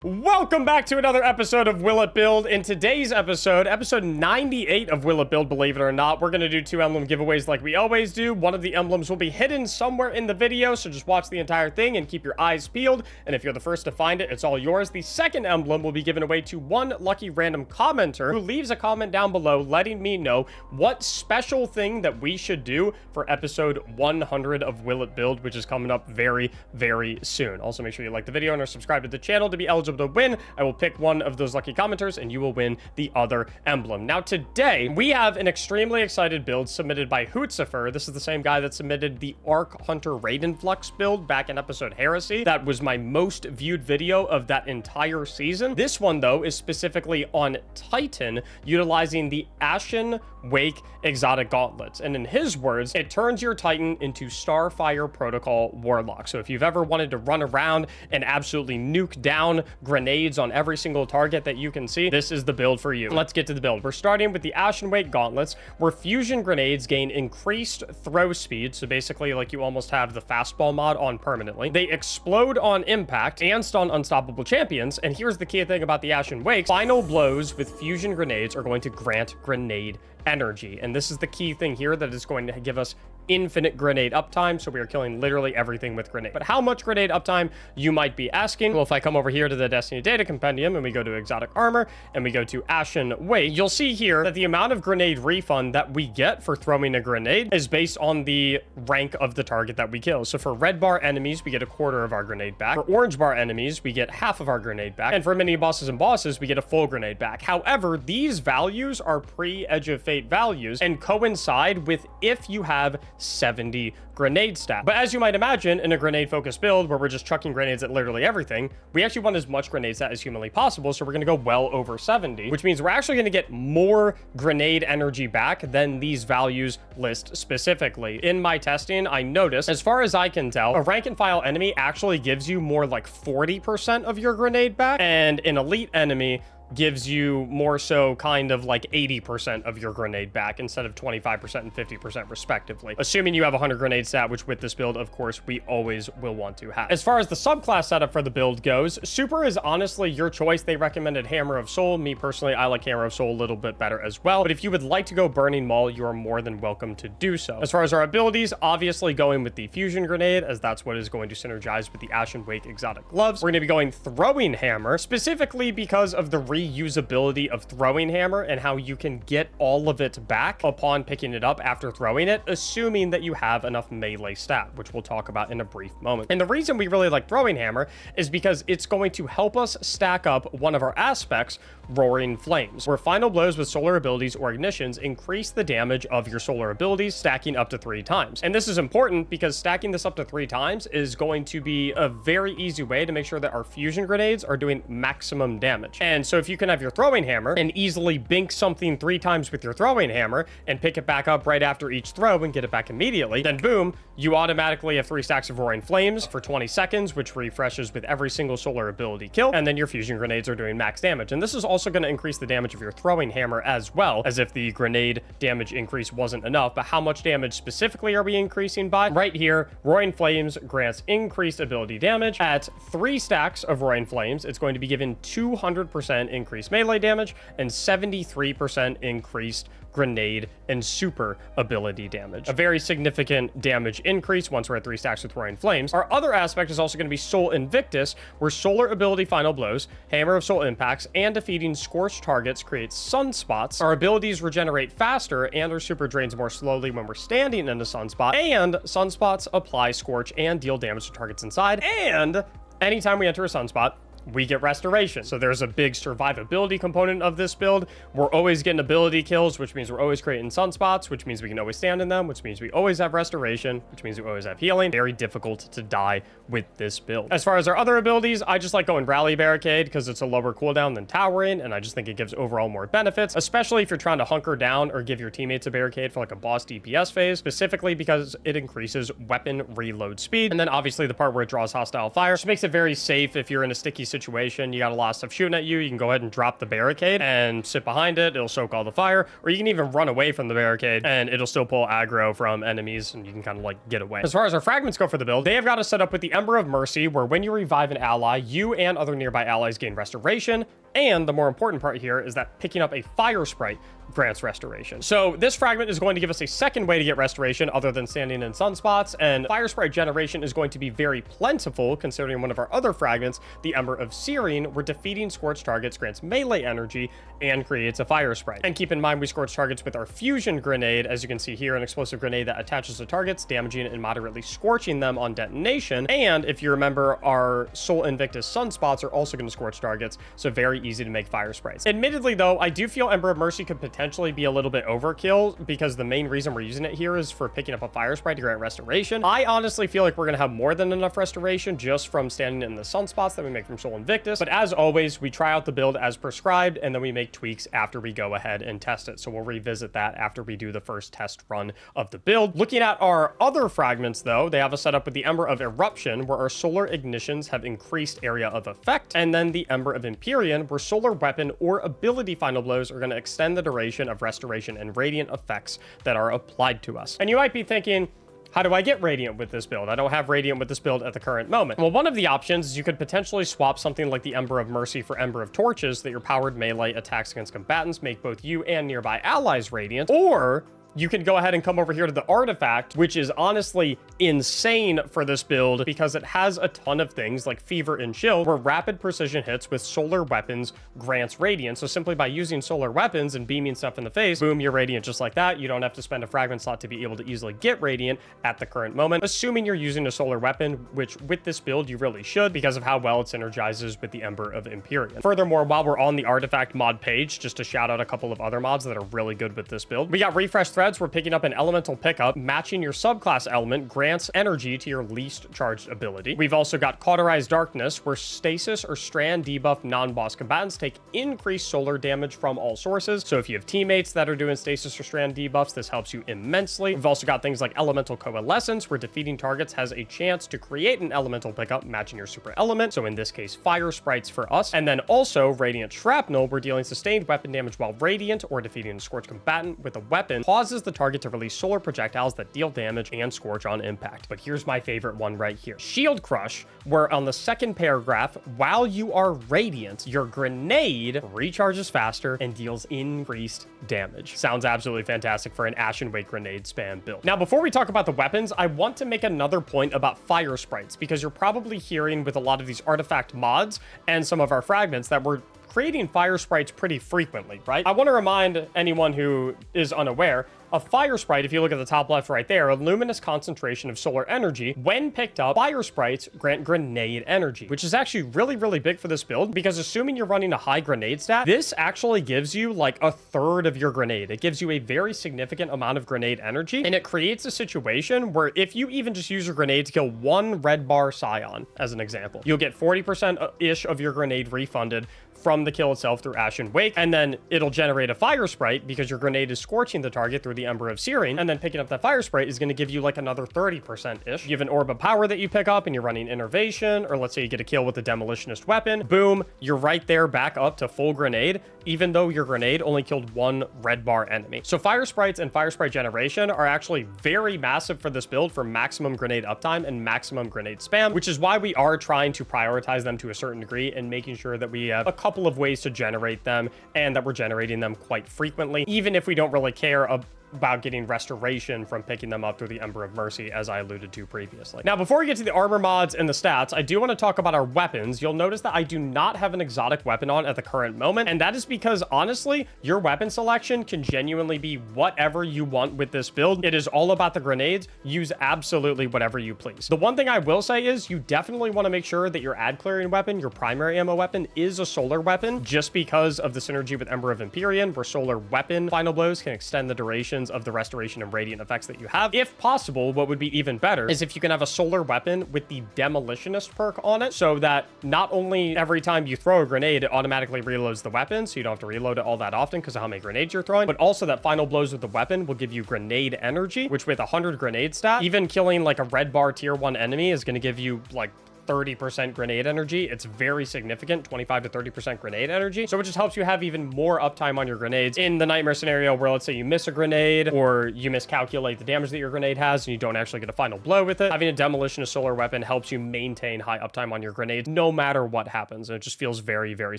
Welcome back to another episode of Will It Build. In today's episode 98 of Will It Build, believe it or not, we're going to do two emblem giveaways like we always do. One of the emblems will be hidden somewhere in the video, so just watch the entire thing and keep your eyes peeled. And if you're the first to find it, it's all yours. The second emblem will be given away to one lucky random commenter who leaves a comment down below letting me know what special thing that we should do for episode 100 of Will It Build, which is coming up very, very soon. Also, make sure you like the video and are subscribed to the channel to be eligible to win. I will pick one of those lucky commenters and you will win the other emblem. Now today we have an extremely excited build submitted by Hootzifer. This is the same guy that submitted the Arc Hunter Raidenflux build back in episode Heresy. That was my most viewed video of that entire season. This one though is specifically on Titan, utilizing the Ashen Wake exotic gauntlets, and in his words, it turns your Titan into Starfire Protocol Warlock. So if you've ever wanted to run around and absolutely nuke down grenades on every single target that you can see, this is the build for you. Let's get to the build. We're starting with the Ashen Wake gauntlets, where fusion grenades gain increased throw speed, so basically like you almost have the fastball mod on permanently. They explode on impact and stun unstoppable champions, and here's the key thing about the Ashen Wakes: final blows with fusion grenades are going to grant grenade energy, and this is the key thing here, that is going to give us infinite grenade uptime, so we are killing literally everything with grenade. But how much grenade uptime, you might be asking? Well, if I come over here to the Destiny Data Compendium and we go to exotic armor and we go to Ashen Wake, you'll see here that the amount of grenade refund that we get for throwing a grenade is based on the rank of the target that we kill. So for red bar enemies, we get a quarter of our grenade back. For orange bar enemies, we get half of our grenade back. And for mini bosses and bosses, we get a full grenade back. However, these values are pre-Edge of Fate values and coincide with if you have 70 grenade stat. But as you might imagine, in a grenade focused build where we're just chucking grenades at literally everything, we actually want as much grenade stat as humanly possible, so we're going to go well over 70, which means we're actually going to get more grenade energy back than these values list specifically. In my testing, I noticed, as far as I can tell, a rank and file enemy actually gives you more like 40% of your grenade back, and an elite enemy gives you more so kind of like 80% of your grenade back instead of 25% and 50% respectively, assuming you have 100 grenade stat, which with this build, of course, we always will want to have. As far as the subclass setup for the build goes, Super is honestly your choice. They recommended Hammer of Soul. Me personally, I like Hammer of Soul a little bit better as well, but if you would like to go Burning Maul, you are more than welcome to do so. As far as our abilities, obviously going with the Fusion Grenade, as that's what is going to synergize with the Ashen Wake exotic gloves. We're going to be going Throwing Hammer, specifically because of the reusability of Throwing Hammer and how you can get all of it back upon picking it up after throwing it, assuming that you have enough melee stat, which we'll talk about in a brief moment. And the reason we really like Throwing Hammer is because it's going to help us stack up one of our aspects, Roaring Flames, where final blows with solar abilities or ignitions increase the damage of your solar abilities, stacking up to 3 times. And this is important because stacking this up to 3 times is going to be a very easy way to make sure that our fusion grenades are doing maximum damage. And so if you can have your Throwing Hammer and easily bink something 3 times with your Throwing Hammer and pick it back up right after each throw and get it back immediately, then boom, you automatically have 3 stacks of Roaring Flames for 20 seconds, which refreshes with every single solar ability kill, and then your fusion grenades are doing max damage. And this is also going to increase the damage of your Throwing Hammer as well, as if the grenade damage increase wasn't enough. But how much damage specifically are we increasing by? Right here, Roaring Flames grants increased ability damage. At 3 stacks of Roaring Flames, it's going to be given 200% increased melee damage and 73% increased grenade and super ability damage. A very significant damage increase once we're at 3 stacks with Roaring Flames. Our other aspect is also going to be Soul Invictus, where solar ability final blows, Hammer of Soul impacts, and defeating scorched targets creates sunspots. Our abilities regenerate faster and our super drains more slowly when we're standing in a sunspot, and sunspots apply scorch and deal damage to targets inside, and anytime we enter a sunspot, we get restoration. So there's a big survivability component of this build. We're always getting ability kills, which means we're always creating sunspots, which means we can always stand in them, which means we always have restoration, which means we always have healing. Very difficult to die with this build. As far as our other abilities, I just like going Rally Barricade because it's a lower cooldown than Towering, and I just think it gives overall more benefits, especially if you're trying to hunker down or give your teammates a barricade for like a boss DPS phase, specifically because it increases weapon reload speed. And then obviously the part where it draws hostile fire, which makes it very safe if you're in a sticky situation, you got a lot of stuff shooting at you, you can go ahead and drop the barricade and sit behind it. It'll soak all the fire, or you can even run away from the barricade and it'll still pull aggro from enemies and you can kind of like get away. As far as our fragments go for the build, they have got us set up with the Ember of Mercy, where when you revive an ally, you and other nearby allies gain restoration. And the more important part here is that picking up a fire sprite grants restoration. So this fragment is going to give us a second way to get restoration other than standing in sunspots, and fire sprite generation is going to be very plentiful considering one of our other fragments, the Ember of Searing, where defeating scorched targets grants melee energy and creates a fire sprite. And keep in mind, we scorch targets with our fusion grenade, as you can see here, an explosive grenade that attaches to targets, damaging and moderately scorching them on detonation. And if you remember, our Soul Invictus sunspots are also going to scorch targets, so very easy to make fire sprites. Admittedly though, I do feel Ember of Mercy could potentially be a little bit overkill, because the main reason we're using it here is for picking up a fire sprite to grant restoration. I honestly feel like we're going to have more than enough restoration just from standing in the sunspots that we make from Soul Invictus. But as always, we try out the build as prescribed, and then we make tweaks after we go ahead and test it. So we'll revisit that after we do the first test run of the build. Looking at our other fragments though, they have us set up with the Ember of Eruption, where our solar ignitions have increased area of effect, and then the Ember of Empyrean, where solar weapon or ability final blows are going to extend the duration of restoration and radiant effects that are applied to us. And you might be thinking, how do I get Radiant with this build? I don't have Radiant with this build at the current moment. Well, one of the options is you could potentially swap something like the Ember of Mercy for Ember of Torches, that your powered melee attacks against combatants make both you and nearby allies radiant, or you can go ahead and come over here to the artifact, which is honestly insane for this build because it has a ton of things like Fever and Chill, where rapid precision hits with solar weapons grants radiant. So simply by using solar weapons and beaming stuff in the face, boom, you're radiant just like that. You don't have to spend a fragment slot to be able to easily get radiant at the current moment, assuming you're using a solar weapon, which with this build you really should because of how well it synergizes with the Ember of Empyrean. Furthermore, while we're on the artifact mod page, just to shout out a couple of other mods that are really good with this build, we got Refresh Threads. We're picking up an elemental pickup. Matching your subclass element grants energy to your least charged ability. We've also got Cauterized Darkness, where stasis or strand debuff non-boss combatants take increased solar damage from all sources. So if you have teammates that are doing stasis or strand debuffs, this helps you immensely. We've also got things like Elemental Coalescence, where defeating targets has a chance to create an elemental pickup matching your super element. So in this case, fire sprites for us. And then also Radiant Shrapnel, where dealing sustained weapon damage while radiant or defeating a scorched combatant with a weapon causes the target to release solar projectiles that deal damage and scorch on impact. But here's my favorite one right here. Shield Crush, where on the second paragraph, while you are radiant, your grenade recharges faster and deals increased damage. Sounds absolutely fantastic for an Ashen Wake grenade spam build. Now, before we talk about the weapons, I want to make another point about fire sprites, because you're probably hearing with a lot of these artifact mods and some of our fragments that we're creating fire sprites pretty frequently, right? I want to remind anyone who is unaware, a fire sprite, if you look at the top left right there, a luminous concentration of solar energy. When picked up, fire sprites grant grenade energy, which is actually really, really big for this build, because assuming you're running a high grenade stat, this actually gives you like a third of your grenade. It gives you a very significant amount of grenade energy, and it creates a situation where if you even just use your grenade to kill one red bar Scion, as an example, you'll get 40%-ish of your grenade refunded from the kill itself through Ashen Wake, and then it'll generate a fire sprite because your grenade is scorching the target through the Ember of Searing, and then picking up that fire sprite is going to give you like another 30%-ish. You have an Orb of Power that you pick up and you're running Innervation, or let's say you get a kill with a Demolitionist weapon, boom, you're right there back up to full grenade, even though your grenade only killed one red bar enemy. So fire sprites and fire sprite generation are actually very massive for this build for maximum grenade uptime and maximum grenade spam, which is why we are trying to prioritize them to a certain degree and making sure that we have a couple of ways to generate them and that we're generating them quite frequently, even if we don't really care about getting restoration from picking them up through the Ember of Mercy, as I alluded to previously. Now, before we get to the armor mods and the stats, I do want to talk about our weapons. You'll notice that I do not have an exotic weapon on at the current moment, and that is because, honestly, your weapon selection can genuinely be whatever you want with this build. It is all about the grenades. Use absolutely whatever you please. The one thing I will say is you definitely want to make sure that your ad clearing weapon, your primary ammo weapon, is a solar weapon, just because of the synergy with Ember of Empyrean, where solar weapon final blows can extend the duration of the restoration and radiant effects that you have. If possible, what would be even better is if you can have a solar weapon with the Demolitionist perk on it, so that not only every time you throw a grenade, it automatically reloads the weapon, so you don't have to reload it all that often because of how many grenades you're throwing, but also that final blows with the weapon will give you grenade energy, which with 100 grenade stat, even killing like a red bar tier 1 enemy is going to give you like 30% grenade energy. It's very significant, 25 to 30% grenade energy. So it just helps you have even more uptime on your grenades in the nightmare scenario where, let's say, you miss a grenade or you miscalculate the damage that your grenade has and you don't actually get a final blow with it. Having a demolitionist solar weapon helps you maintain high uptime on your grenades no matter what happens. And it just feels very, very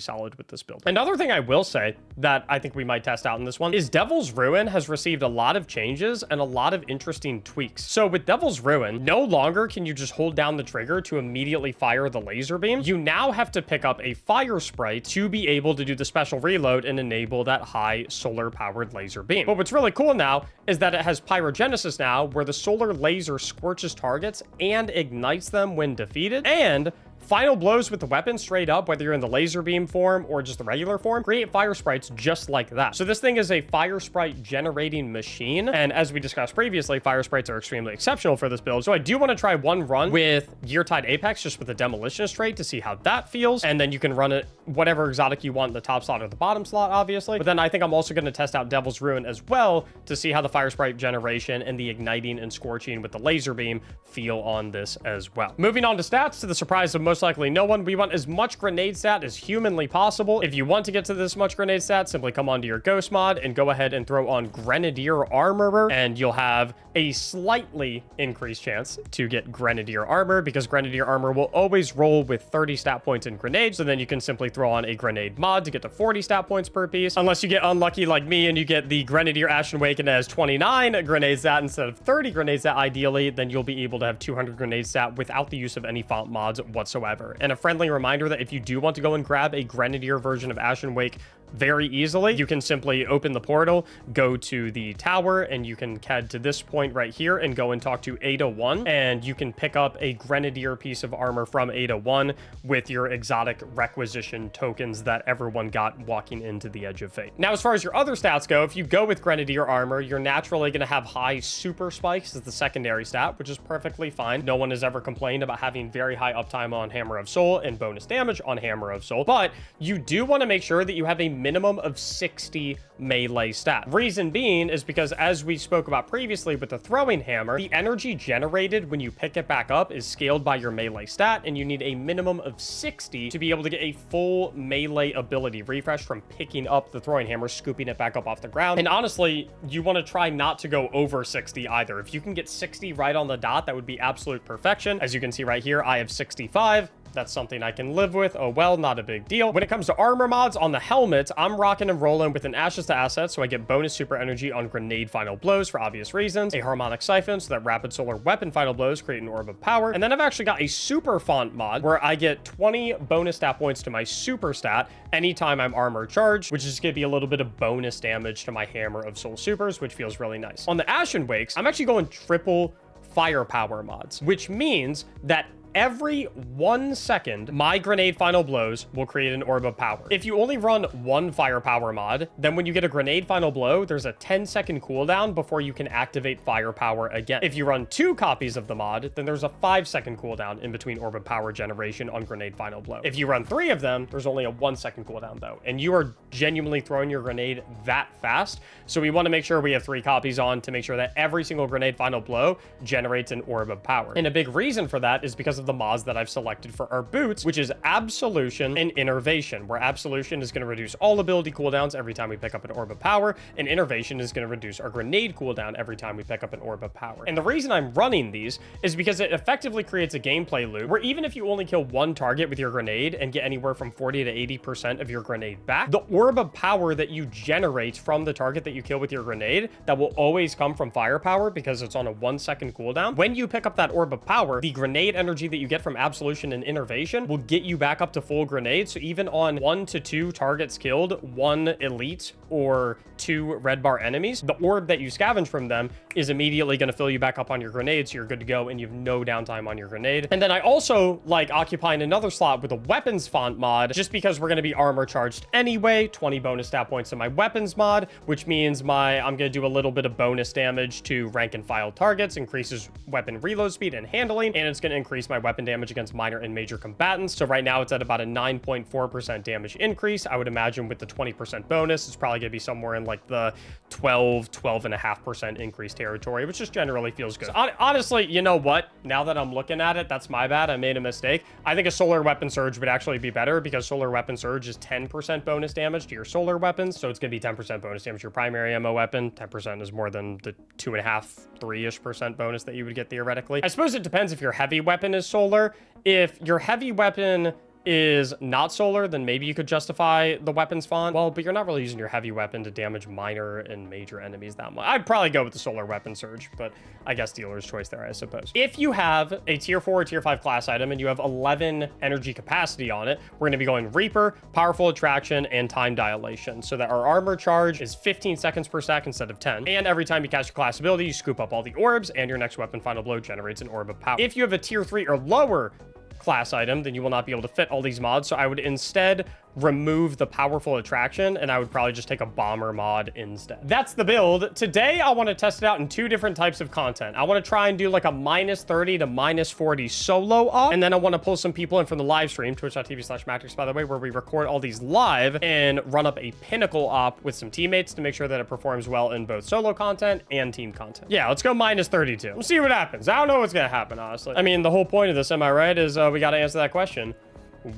solid with this build. Another thing I will say that I think we might test out in this one is Devil's Ruin has received a lot of changes and a lot of interesting tweaks. So with Devil's Ruin, no longer can you just hold down the trigger to immediately fire the laser beam. You now have to pick up a fire sprite to be able to do the special reload and enable that high solar powered laser beam. But what's really cool now is that it has pyrogenesis now, where the solar laser scorches targets and ignites them when defeated, and final blows with the weapon straight up, whether you're in the laser beam form or just the regular form, create fire sprites just like that. So this thing is a fire sprite generating machine. And as we discussed previously, fire sprites are extremely exceptional for this build. So I do want to try one run with Geartide Apex, just with the demolitionist trait to see how that feels. And then you can run it whatever exotic you want in the top slot or the bottom slot, obviously. But then I think I'm also going to test out Devil's Ruin as well to see how the fire sprite generation and the igniting and scorching with the laser beam feel on this as well. Moving on to stats, to the surprise of most likely no one, we want as much grenade stat as humanly possible. If you want to get to this much grenade stat, simply come onto your ghost mod and go ahead and throw on Grenadier Armorer, and you'll have a slightly increased chance to get Grenadier Armor, because Grenadier Armor will always roll with 30 stat points in grenades. So then you can simply throw on a grenade mod to get to 40 stat points per piece, unless you get unlucky like me and you get the Grenadier Ashen Wake and it has 29 grenade stat instead of 30 grenade stat ideally. Then you'll be able to have 200 grenade stat without the use of any font mods whatsoever. And a friendly reminder that if you do want to go and grab a Grenadier version of Ashen Wake very easily, you can simply open the portal, go to the tower, and you can head to this point right here and go and talk to Ada 1, and you can pick up a Grenadier piece of armor from Ada 1 with your exotic requisition tokens that everyone got walking into the Edge of Fate. Now, as far as your other stats go, if you go with Grenadier Armor, you're naturally going to have high super spikes as the secondary stat, which is perfectly fine. No one has ever complained about having very high uptime on Hammer of Soul and bonus damage on Hammer of Soul, but you do want to make sure that you have a minimum of 60 melee stat. Reason being is because, as we spoke about previously with the throwing hammer, the energy generated when you pick it back up is scaled by your melee stat, and you need a minimum of 60 to be able to get a full melee ability refresh from picking up the throwing hammer, scooping it back up off the ground. And honestly, you want to try not to go over 60 either. If you can get 60 right on the dot, that would be absolute perfection. As you can see right here, I have 65. That's something I can live with. Oh well, not a big deal. When it comes to armor mods on the helmet, I'm rocking and rolling with an Ashes to Asset, so I get bonus super energy on grenade final blows for obvious reasons, a harmonic siphon so that rapid solar weapon final blows create an orb of power, and then I've actually got a super font mod where I get 20 bonus stat points to my super stat anytime I'm armor charged, which is going to be a little bit of bonus damage to my Hammer of Soul supers, which feels really nice. On the Ashen Wakes, I'm actually going triple firepower mods, which means that every 1 second, my grenade final blows will create an orb of power. If you only run one firepower mod, then when you get a grenade final blow, there's a 10-second cooldown before you can activate firepower again. If you run 2 copies of the mod, then there's a 5-second cooldown in between orb of power generation on grenade final blow. If you run 3 of them, there's only a 1-second cooldown though, and you are genuinely throwing your grenade that fast. So we want to make sure we have 3 copies on to make sure that every single grenade final blow generates an orb of power. And a big reason for that is because of the mods that I've selected for our boots, which is Absolution and Innervation, where Absolution is going to reduce all ability cooldowns every time we pick up an orb of power, and Innervation is going to reduce our grenade cooldown every time we pick up an orb of power. And the reason I'm running these is because it effectively creates a gameplay loop where even if you only kill one target with your grenade and get anywhere from 40 to 80% of your grenade back, the orb of power that you generate from the target that you kill with your grenade, that will always come from firepower because it's on a 1-second cooldown. When you pick up that orb of power, the grenade energy that you get from Absolution and Innervation will get you back up to full grenade. So even on 1 to 2 targets killed, 1 elite or 2 red bar enemies, the orb that you scavenge from them is immediately going to fill you back up on your grenade, so you're good to go and you have no downtime on your grenade. And then I also like occupying another slot with a weapons font mod, just because we're going to be armor charged anyway. 20 bonus stat points in my weapons mod, which means I'm going to do a little bit of bonus damage to rank and file targets, increases weapon reload speed and handling, and it's going to increase my weapon damage against minor and major combatants. So right now it's at about a 9.4% damage increase. I would imagine with the 20% bonus, it's probably gonna be somewhere in like the 12.5% increase territory, which just generally feels good. So, honestly, you know what? Now that I'm looking at it, that's my bad. I made a mistake. I think a solar weapon surge would actually be better because solar weapon surge is 10% bonus damage to your solar weapons. So it's gonna be 10% bonus damage to your primary ammo weapon. 10% is more than the 2.5, 3-ish% bonus that you would get theoretically. I suppose it depends if your heavy weapon is solar. If your heavy weapon is not solar, then maybe you could justify the weapons font. Well, but you're not really using your heavy weapon to damage minor and major enemies that much. I'd probably go with the solar weapon surge, but I guess dealer's choice there, I suppose. If you have a tier 4 or tier 5 class item and you have 11 energy capacity on it, we're going to be going Reaper, Powerful Attraction, and Time Dilation, so that our armor charge is 15 seconds per stack instead of 10. And every time you cast your class ability, you scoop up all the orbs, and your next weapon final blow generates an orb of power. If you have a tier 3 or lower class item, then you will not be able to fit all these mods. So I would instead remove the Powerful Attraction, and I would probably just take a bomber mod instead. That's the build. Today, I want to test it out in 2 different types of content. I want to try and do like a -30 to -40 solo op, and then I want to pull some people in from the live stream, twitch.tv/Mactics, by the way, where we record all these live and run up a pinnacle op with some teammates to make sure that it performs well in both solo content and team content. Yeah, let's go -32. We'll see what happens. I don't know what's gonna happen, honestly. I mean, the whole point of this, am I right, is we got to answer that question.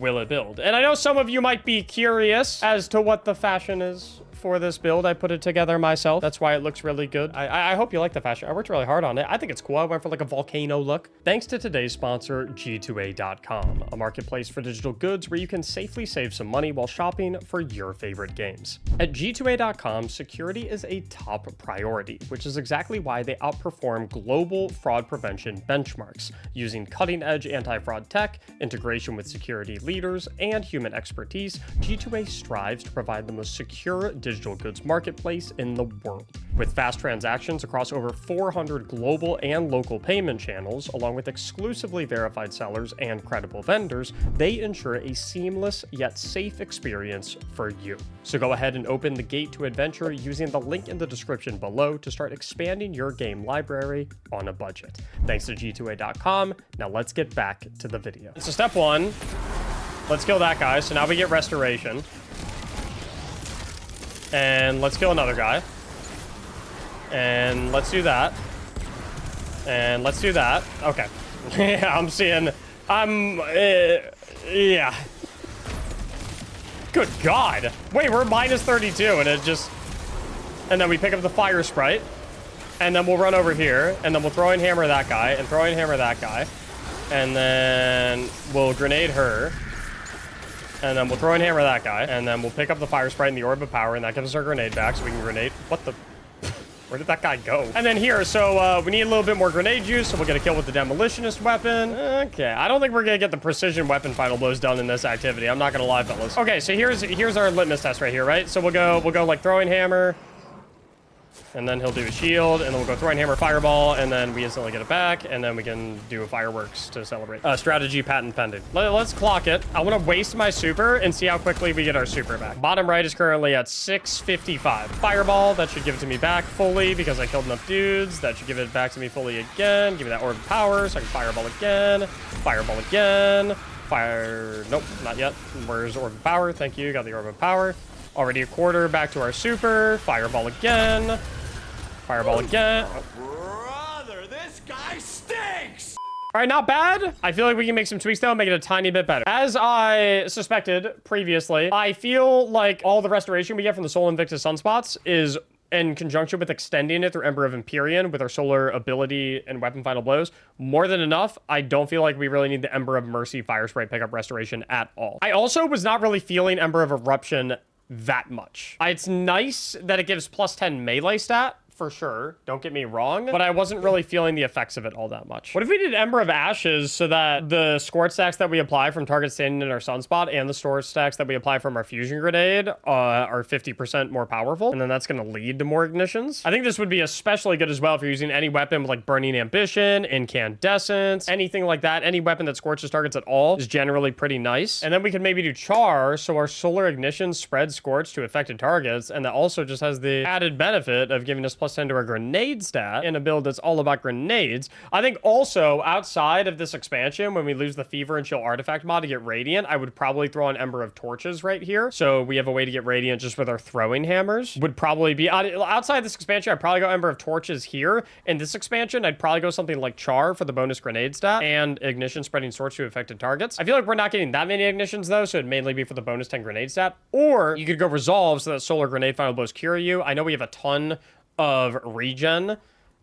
Will it build? And I know some of you might be curious as to what the fashion is for this build. I put it together myself. That's why it looks really good. I hope you like the fashion. I worked really hard on it. I think it's cool. I went for like a volcano look. Thanks to today's sponsor, G2A.com, a marketplace for digital goods where you can safely save some money while shopping for your favorite games. At G2A.com, security is a top priority, which is exactly why they outperform global fraud prevention benchmarks. Using cutting-edge anti-fraud tech, integration with security leaders, and human expertise, G2A strives to provide the most secure digital goods marketplace in the world. With fast transactions across over 400 global and local payment channels, along with exclusively verified sellers and credible vendors, they ensure a seamless yet safe experience for you. So go ahead and open the gate to adventure using the link in the description below to start expanding your game library on a budget. Thanks to G2A.com. Now let's get back to the video. So step 1, let's kill that guy. So now we get restoration. And let's kill another guy. And let's do that. And let's do that. Okay. Yeah, I'm seeing... yeah. Good God. Wait, we're -32 and it just... And then we pick up the fire sprite. And then we'll run over here. And then we'll throw and hammer that guy. And throw and hammer that guy. And then we'll grenade her. And then we'll throw and hammer that guy. And then we'll pick up the fire sprite and the orb of power. And that gives us our grenade back so we can grenade. What the... Where did that guy go? And then here, so we need a little bit more grenade juice, so we'll get a kill with the demolitionist weapon. Okay, I don't think we're gonna get the precision weapon final blows done in this activity. I'm not gonna lie, fellas. Okay, so here's our litmus test right here, right? So we'll go like throwing hammer, and then he'll do a shield, and then we'll go throwing hammer fireball, and then we instantly get it back, and then we can do fireworks to celebrate. Strategy patent pending. Let's clock it. I want to waste my super and see how quickly we get our super back. Bottom right is currently at 655. Fireball, that should give it to me back fully because I killed enough dudes. That should give it back to me fully again. Give me that orb of power so I can fireball again. Fireball again. Nope, not yet. Where's orb of power? Thank you. Got the orb of power. Already a quarter back to our super. Fireball again. Fireball again. Brother, this guy stinks! All right, not bad. I feel like we can make some tweaks, though, make it a tiny bit better. As I suspected previously, I feel like all the restoration we get from the Soul Invictus Sunspots is in conjunction with extending it through Ember of Empyrean with our solar ability and weapon final blows, more than enough. I don't feel like we really need the Ember of Mercy Fire Sprite pickup restoration at all. I also was not really feeling Ember of Eruption that much. It's nice that it gives +10 melee stat, for sure, don't get me wrong, but I wasn't really feeling the effects of it all that much. What if we did Ember of Ashes so that the scorch stacks that we apply from targets standing in our sunspot and the storage stacks that we apply from our fusion grenade are 50% more powerful, and then that's going to lead to more ignitions? I think this would be especially good as well if you're using any weapon with like Burning Ambition, Incandescence, anything like that. Any weapon that scorches targets at all is generally pretty nice. And then we could maybe do Char, so our solar ignition spreads scorch to affected targets, and that also just has the added benefit of giving us +10 to our grenade stat in a build that's all about grenades. I think also outside of this expansion, when we lose the Fever and Chill artifact mod to get Radiant, I would probably throw an Ember of Torches right here. So we have a way to get Radiant just with our throwing hammers. Would probably be, outside this expansion, I'd probably go Ember of Torches here. In this expansion, I'd probably go something like Char for the bonus grenade stat and Ignition spreading Swords to affected targets. I feel like we're not getting that many Ignitions though, so it'd mainly be for the bonus 10 grenade stat. Or you could go Resolve so that Solar Grenade Final Blows cure you. I know we have a ton of regen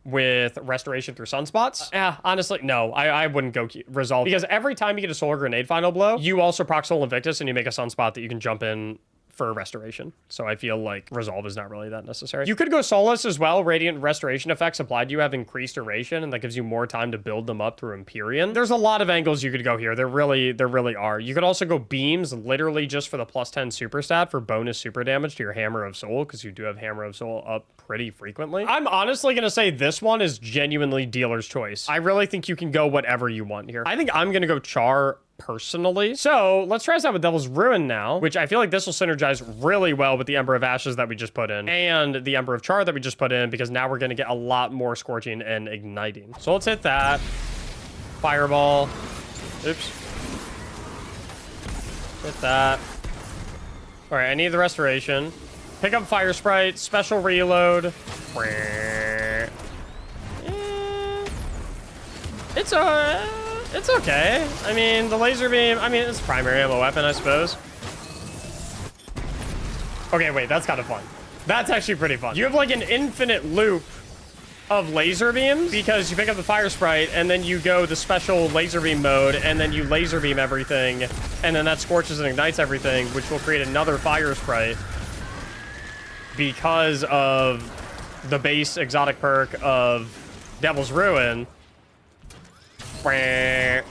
with restoration through sunspots. Honestly, no, I wouldn't go Resolve, because every time you get a Solar Grenade Final Blow, you also proc Soul Invictus and you make a sunspot that you can jump in for restoration. So I feel like Resolve is not really that necessary. You could go Solace as well. Radiant restoration effects applied to you have increased duration, and that gives you more time to build them up through Empyrean. There's a lot of angles you could go here. There really are. You could also go Beams, literally just for the +10 super stat for bonus super damage to your Hammer of Soul, because you do have Hammer of Soul up pretty frequently. I'm honestly gonna say this one is genuinely dealer's choice. I really think you can go whatever you want here. I think I'm gonna go Char personally. So let's try this out with Devil's Ruin now, which I feel like this will synergize really well with the Ember of Ashes that we just put in and the Ember of Char that we just put in, because now we're going to get a lot more Scorching and Igniting. So let's hit that. Fireball. Oops. Hit that. All right, I need the restoration. Pick up Fire Sprite, special reload. It's okay. I mean, the laser beam, I mean, it's a primary ammo weapon, I suppose. Okay, wait, that's kind of fun. That's actually pretty fun. You have like an infinite loop of laser beams because you pick up the Fire Sprite and then you go the special laser beam mode and then you laser beam everything and then that scorches and ignites everything, which will create another Fire Sprite because of the base exotic perk of Devil's Ruin. I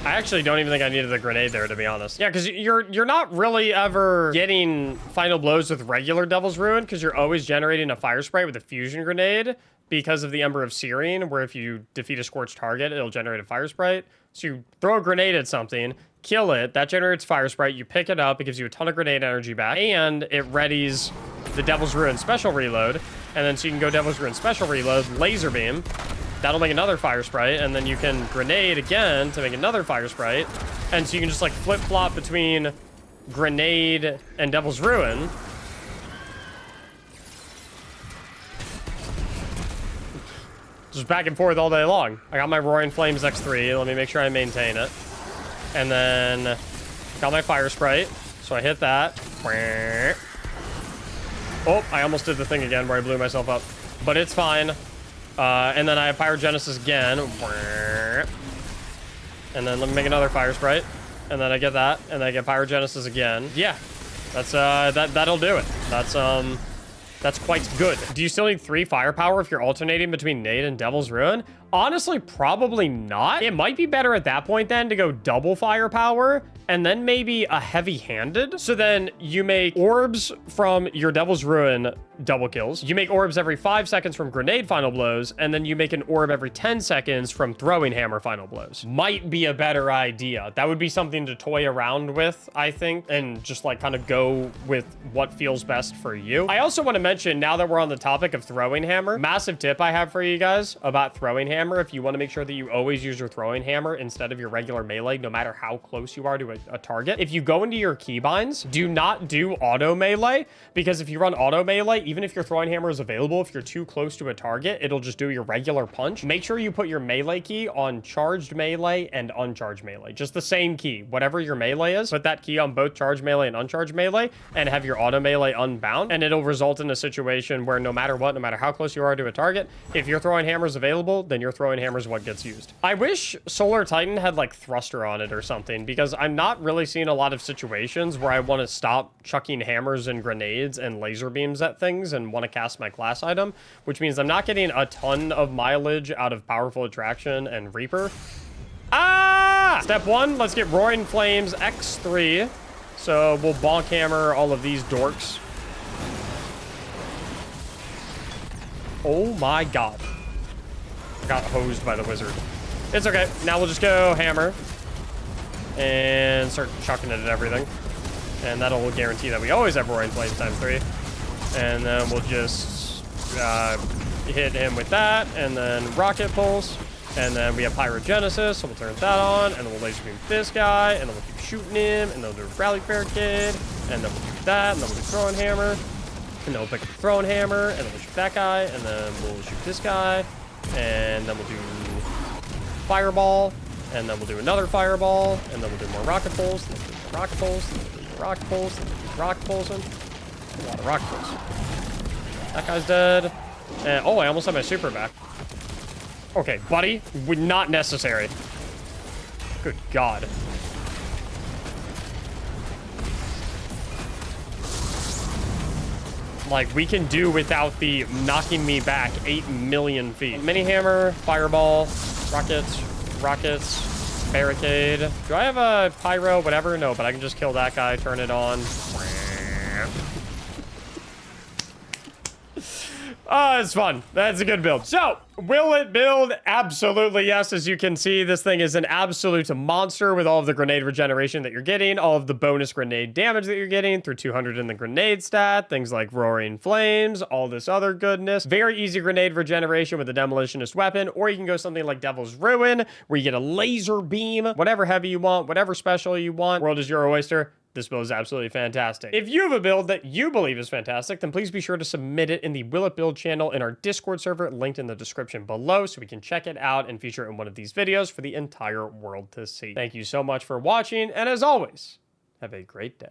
actually don't even think I needed the grenade there, to be honest. Yeah, because you're not really ever getting final blows with regular Devil's Ruin, because you're always generating a Fire Sprite with a fusion grenade because of the Ember of Searing, where if you defeat a scorched target, it'll generate a Fire Sprite. So you throw a grenade at something, kill it, that generates Fire Sprite, you pick it up, it gives you a ton of grenade energy back, and it readies the Devil's Ruin special reload, and then so you can go Devil's Ruin special reload, laser beam, that'll make another Fire Sprite, and then you can grenade again to make another Fire Sprite. And so you can just like flip-flop between grenade and Devil's Ruin. Just back and forth all day long. I got my Roaring Flames X3. Let me make sure I maintain it. And then got my Fire Sprite. So I hit that. Oh, I almost did the thing again where I blew myself up. But it's fine. And then I have Pyrogenesis again. And then let me make another Fire Sprite. And then I get that. And then I get Pyrogenesis again. Yeah. That's, that'll do it. That's quite good. Do you still need 3 firepower if you're alternating between Nade and Devil's Ruin? Honestly, probably not. It might be better at that point then to go double firepower and then maybe a heavy-handed. So then you make orbs from your Devil's Ruin double kills. You make orbs every 5 seconds from grenade final blows, and then you make an orb every 10 seconds from throwing hammer final blows. Might be a better idea. That would be something to toy around with, I think, and just like kind of go with what feels best for you. I also want to mention, now that we're on the topic of throwing hammer, massive tip I have for you guys about throwing hammer. If you want to make sure that you always use your throwing hammer instead of your regular melee, no matter how close you are to a target, if you go into your keybinds, do not do auto melee, because if you run auto melee, even if your throwing hammer is available, if you're too close to a target, it'll just do your regular punch. Make sure you put your melee key on charged melee and uncharged melee. Just the same key, whatever your melee is, put that key on both charged melee and uncharged melee and have your auto melee unbound, and it'll result in a situation where no matter what, no matter how close you are to a target, if your throwing hammer is available, then your throwing hammer is what gets used. I wish Solar Titan had like thruster on it or something, because I'm not really seeing a lot of situations where I want to stop chucking hammers and grenades and laser beams at things and want to cast my class item, which means I'm not getting a ton of mileage out of Powerful Attraction and Reaper. Ah! Step 1, let's get Roaring Flames X3. So we'll bonk hammer all of these dorks. Oh my god. I got hosed by the wizard. It's okay. Now we'll just go hammer and start chucking it at everything. And that'll guarantee that we always have Roaring Flames ×3. And then we'll just hit him with that, and then rocket pulse. And then we have pyrogenesis, so we'll turn that on, and then we'll laser beam this guy, and then we'll keep shooting him, and then we'll do a rally barricade, and then we'll do that, and then we'll do throwing hammer, and then we'll pick up the throwing hammer, and then we'll shoot that guy, and then we'll shoot this guy, and then we'll do fireball, and then we'll do another fireball, and then we'll do more rocket pulse, and then we'll do more rocket pulse, and then we'll do more rocket pulse, and then we'll do rocket pulsing. A lot of rocket pulse. That guy's dead. And, oh, I almost had my super back. Okay, buddy, not necessary. Good God. Like, we can do without the knocking me back 8 million feet. Mini hammer, fireball, rockets, barricade. Do I have a pyro, whatever? No, but I can just kill that guy, turn it on. Oh, it's fun. That's a good build. So, will it build? Absolutely yes. As you can see, this thing is an absolute monster with all of the grenade regeneration that you're getting, all of the bonus grenade damage that you're getting through 200 in the grenade stat, things like roaring flames, all this other goodness. Very easy grenade regeneration with a demolitionist weapon, or you can go something like Devil's Ruin, where you get a laser beam, whatever heavy you want, whatever special you want. World is your oyster. This build is absolutely fantastic. If you have a build that you believe is fantastic, then please be sure to submit it in the Will It Build channel in our Discord server, linked in the description below, so we can check it out and feature it in one of these videos for the entire world to see. Thank you so much for watching, and as always, have a great day.